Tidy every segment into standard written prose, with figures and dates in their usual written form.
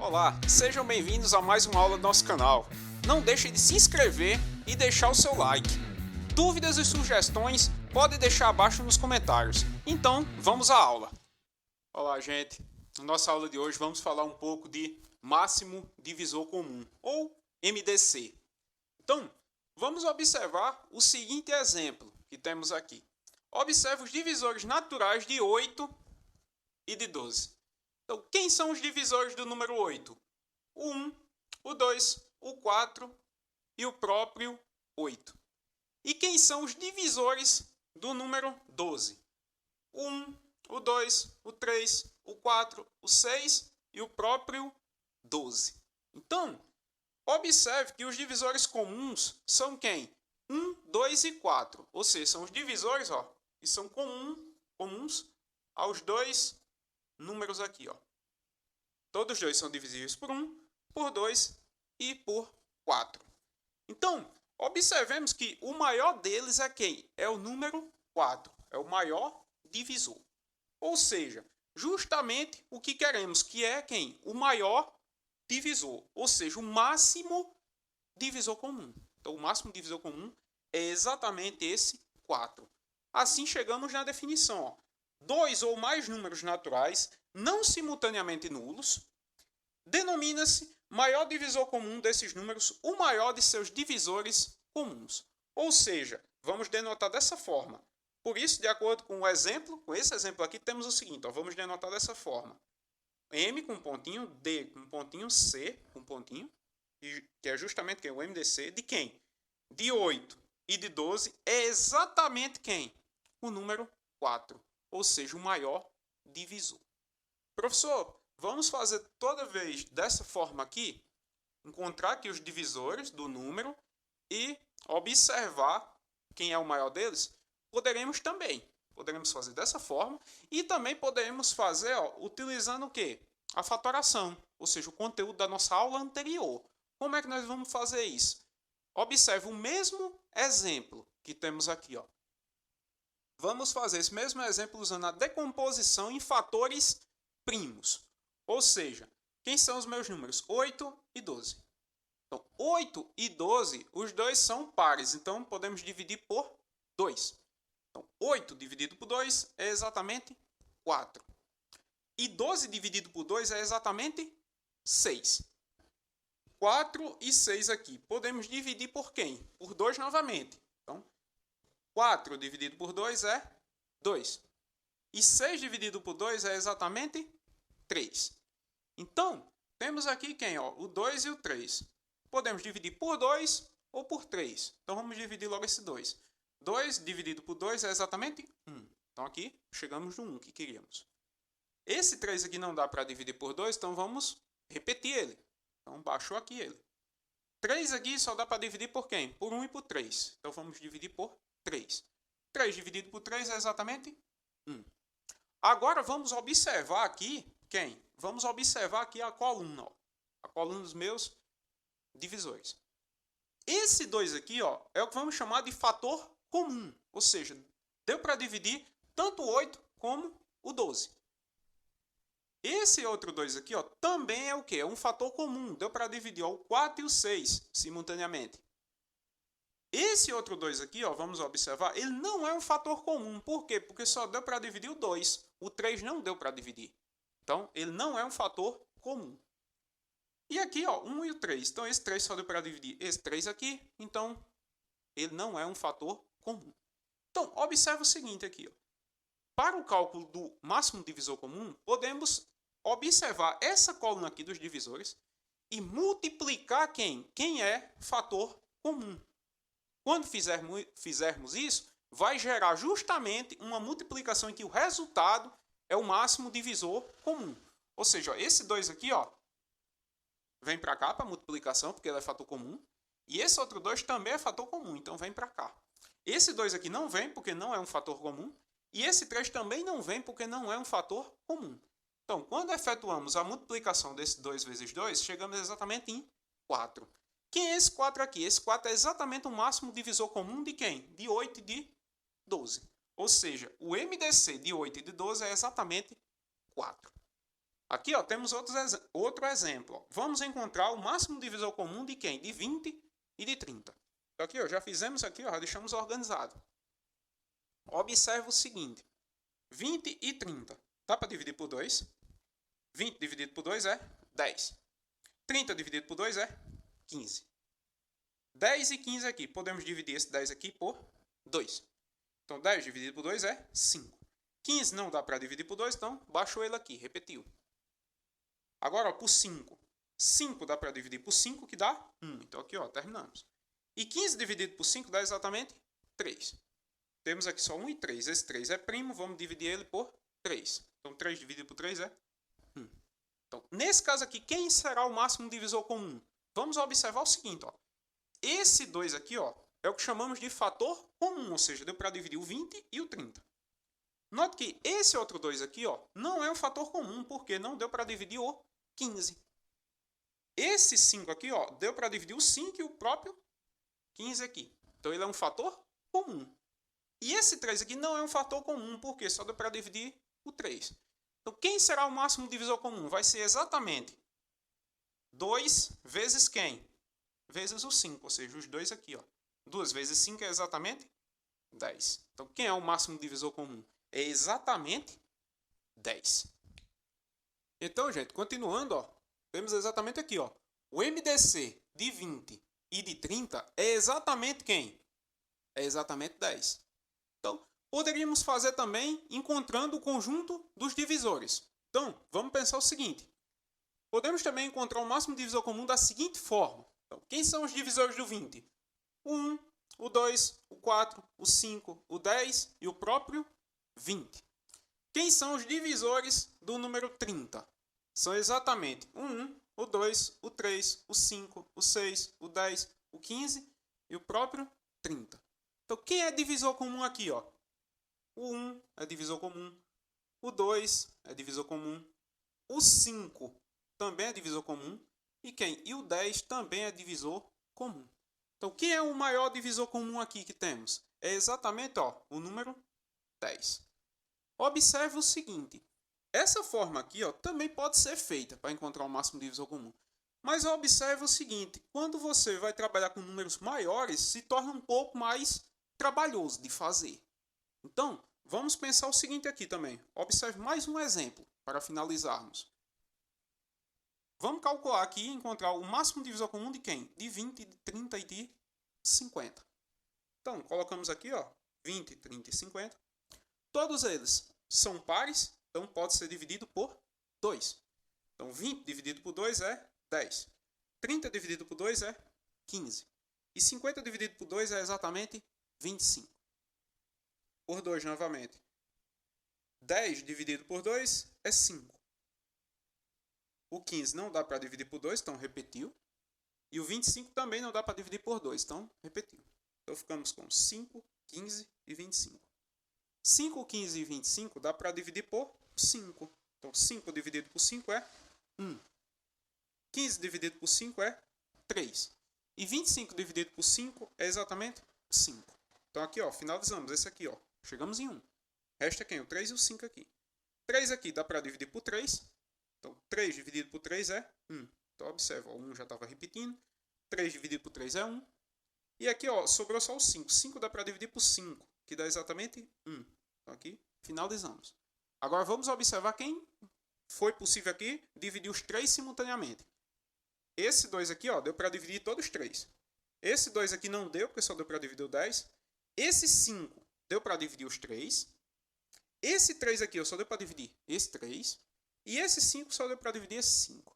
Olá, sejam bem-vindos a mais uma aula do nosso canal. Não deixe de se inscrever e deixar o seu like. Dúvidas e sugestões pode deixar abaixo nos comentários. Então, vamos à aula. Olá, gente. Na nossa aula de hoje vamos falar um pouco de máximo divisor comum, ou MDC. Então, vamos observar o seguinte exemplo que temos aqui. Observe os divisores naturais de 8 e de 12. Então, quem são os divisores do número 8? O 1, o 2, o 4 e o próprio 8. E quem são os divisores do número 12? O 1, o 2, o 3, o 4, o 6 e o próprio 12. Então, observe que os divisores comuns são quem? 1, 2 e 4. Ou seja, são os divisores que são comuns aos dois números aqui. Todos os dois são divisíveis por 1, por 2 e por 4. Então, observemos que o maior deles é quem? É o número 4. É o maior divisor. Ou seja, justamente o que queremos, que é quem? O maior divisor. Ou seja, o máximo divisor comum. Então, o máximo divisor comum é exatamente esse 4. Assim, chegamos na definição. Dois ou mais números naturais, não simultaneamente nulos, denomina-se maior divisor comum desses números, o maior de seus divisores comuns. Ou seja, vamos denotar dessa forma. Por isso, de acordo com o exemplo, com esse exemplo aqui, temos o seguinte, vamos denotar dessa forma. M com pontinho, D com pontinho, C com pontinho, que é justamente quem? O MDC, de quem? De 8 e de 12 é exatamente quem? O número 4, ou seja, o maior divisor. Professor, vamos fazer toda vez dessa forma aqui, encontrar aqui os divisores do número e observar quem é o maior deles? Poderemos fazer dessa forma e também podemos fazer utilizando o quê? A fatoração, ou seja, o conteúdo da nossa aula anterior. Como é que nós vamos fazer isso? Observe o mesmo exemplo que temos aqui. Vamos fazer esse mesmo exemplo usando a decomposição em fatores primos. Ou seja, quem são os meus números? 8 e 12. Então, 8 e 12, os dois são pares. Então, podemos dividir por 2. Então, 8 dividido por 2 é exatamente 4. E 12 dividido por 2 é exatamente 6. 4 e 6 aqui. Podemos dividir por quem? Por 2 novamente. Então, 4 dividido por 2 é 2. E 6 dividido por 2 é exatamente 3. Então, temos aqui quem? O 2 e o 3. Podemos dividir por 2 ou por 3. Então, vamos dividir logo esse 2. 2 dividido por 2 é exatamente 1. Então, aqui chegamos no 1 que queríamos. Esse 3 aqui não dá para dividir por 2, então vamos repetir ele. Então, baixou aqui ele. 3 aqui só dá para dividir por quem? Por 1 e por 3. Então, vamos dividir por 3. 3 dividido por 3 é exatamente 1. Agora, vamos observar aqui quem? Vamos observar aqui a coluna. A coluna dos meus divisores. Esse 2 aqui é o que vamos chamar de fator comum. Ou seja, deu para dividir tanto o 8 como o 12. Esse outro 2 aqui também é o quê? É um fator comum. Deu para dividir o 4 e o 6 simultaneamente. Esse outro 2 aqui, vamos observar, ele não é um fator comum. Por quê? Porque só deu para dividir o 2. O 3 não deu para dividir. Então, ele não é um fator comum. E aqui, 1 e o 3. Então, esse 3 só deu para dividir esse 3 aqui. Então, ele não é um fator comum. Então, observe o seguinte aqui. Para o cálculo do máximo divisor comum, podemos observar essa coluna aqui dos divisores e multiplicar quem? Quem é fator comum. Quando fizermos isso, vai gerar justamente uma multiplicação em que o resultado é o máximo divisor comum. Ou seja, esse 2 aqui vem para cá para multiplicação, porque ele é fator comum. E esse outro 2 também é fator comum, então vem para cá. Esse 2 aqui não vem, porque não é um fator comum. E esse 3 também não vem, porque não é um fator comum. Então, quando efetuamos a multiplicação desse 2 vezes 2, chegamos exatamente em 4. Quem é esse 4 aqui? Esse 4 é exatamente o máximo divisor comum de quem? De 8 e de 12. Ou seja, o MDC de 8 e de 12 é exatamente 4. Aqui ó, temos outro exemplo. Ó. Vamos encontrar o máximo divisor comum de quem? De 20 e de 30. Então aqui ó, já fizemos aqui, ó, já deixamos organizado. Observe o seguinte. 20 e 30. Dá para dividir por 2? 20 dividido por 2 é 10. 30 dividido por 2 é 15. 10 e 15 aqui. Podemos dividir esse 10 aqui por 2. Então 10 dividido por 2 é 5. 15 não dá para dividir por 2, então baixou ele aqui, repetiu. Agora, ó, por 5. 5 dá para dividir por 5, que dá 1. Então aqui, ó, terminamos. E 15 dividido por 5 dá exatamente 3. Temos aqui só 1 e 3. Esse 3 é primo, vamos dividir ele por 3. Então 3 dividido por 3 é 1. Então, nesse caso aqui, quem será o máximo divisor comum? Vamos observar o seguinte, ó. Esse 2 aqui, ó, é o que chamamos de fator comum, ou seja, deu para dividir o 20 e o 30. Note que esse outro 2 aqui, ó, não é um fator comum, porque não deu para dividir o 15. Esse 5 aqui, ó, deu para dividir o 5 e o próprio 15 aqui. Então, ele é um fator comum. E esse 3 aqui não é um fator comum, porque só deu para dividir o 3. Então, quem será o máximo divisor comum? Vai ser exatamente 2 vezes quem? Vezes o 5, ou seja, os dois aqui, ó. 2 vezes 5 é exatamente 10. Então, quem é o máximo divisor comum? É exatamente 10. Então, gente, continuando, ó, temos exatamente aqui, ó. O MDC de 20 e de 30 é exatamente quem? É exatamente 10. Então, poderíamos fazer também encontrando o conjunto dos divisores. Então, vamos pensar o seguinte. Podemos também encontrar o máximo divisor comum da seguinte forma. Então, quem são os divisores do 20? O 1, o 2, o 4, o 5, o 10 e o próprio 20. Quem são os divisores do número 30? São exatamente o 1, o 2, o 3, o 5, o 6, o 10, o 15 e o próprio 30. Então, quem é divisor comum aqui? Ó? O 1 é divisor comum, o 2 é divisor comum, o 5 também é divisor comum e quem? E o 10 também é divisor comum. Então, quem é o maior divisor comum aqui que temos? É exatamente ó, o número 10. Observe o seguinte. Essa forma aqui ó, também pode ser feita para encontrar o máximo divisor comum. Mas observe o seguinte. Quando você vai trabalhar com números maiores, se torna um pouco mais trabalhoso de fazer. Então, vamos pensar o seguinte aqui também. Observe mais um exemplo para finalizarmos. Vamos calcular aqui e encontrar o máximo divisor comum de quem? De 20, de 30 e de 50. Então, colocamos aqui, ó, 20, 30 e 50. Todos eles são pares, então pode ser dividido por 2. Então, 20 dividido por 2 é 10. 30 dividido por 2 é 15. E 50 dividido por 2 é exatamente 25. Por 2 novamente. 10 dividido por 2 é 5. O 15 não dá para dividir por 2, então repetiu. E o 25 também não dá para dividir por 2, então repetiu. Então ficamos com 5, 15 e 25. 5, 15 e 25 dá para dividir por 5. Então 5 dividido por 5 é 1. 15 dividido por 5 é 3. E 25 dividido por 5 é exatamente 5. Então aqui, ó, finalizamos esse aqui, ó. Chegamos em 1. Resta quem? O 3 e o 5 aqui. 3 aqui dá para dividir por 3. Então 3 dividido por 3 é 1. Então observa, o 1 já estava repetindo. 3 dividido por 3 é 1. E aqui, ó, sobrou só o 5. 5 dá para dividir por 5, que dá exatamente 1. Então aqui finalizamos. Agora vamos observar quem foi possível aqui dividir os 3 simultaneamente. Esse 2 aqui, ó, deu para dividir todos os 3. Esse 2 aqui não deu, porque só deu para dividir o 10. Esse 5 deu para dividir os 3. Esse 3 aqui, ó, só deu para dividir esse 3. E esse 5 só deu para dividir esse 5.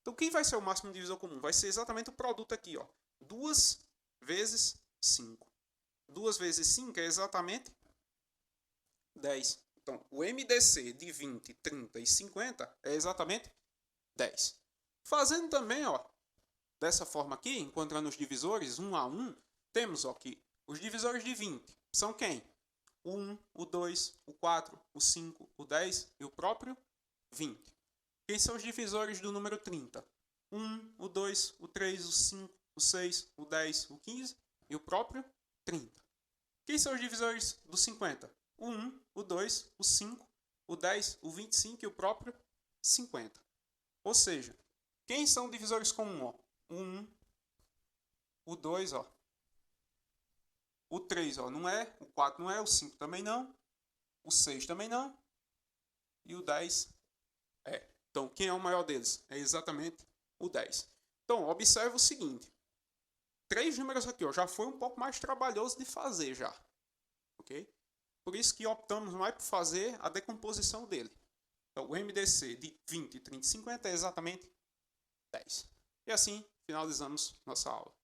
Então, quem vai ser o máximo divisor comum? Vai ser exatamente o produto aqui, ó. 2 vezes 5. 2 vezes 5 é exatamente 10. Então, o MDC de 20, 30 e 50 é exatamente 10. Fazendo também, ó, dessa forma aqui, encontrando os divisores 1 a 1, temos ó, aqui os divisores de 20. São quem? O 1, o 2, o 4, o 5, o 10 e o próprio 20. Quem são os divisores do número 30? O 1, o 2, o 3, o 5, o 6, o 10, o 15 e o próprio 30. Quem são os divisores do 50? O 1, o 2, o 5, o 10, o 25 e o próprio 50. Ou seja, quem são divisores comuns? Ó? O 1, o 2, ó. O 3, ó, não é. O 4 não é. O 5 também não. O 6 também não. E o 10 é. Então, quem é o maior deles? É exatamente o 10. Então, observe o seguinte. 3 números aqui, ó, já foi um pouco mais trabalhoso de fazer já. Ok? Por isso que optamos mais por fazer a decomposição dele. Então, o MDC de 20, 30 e 50 é exatamente 10. E assim finalizamos nossa aula.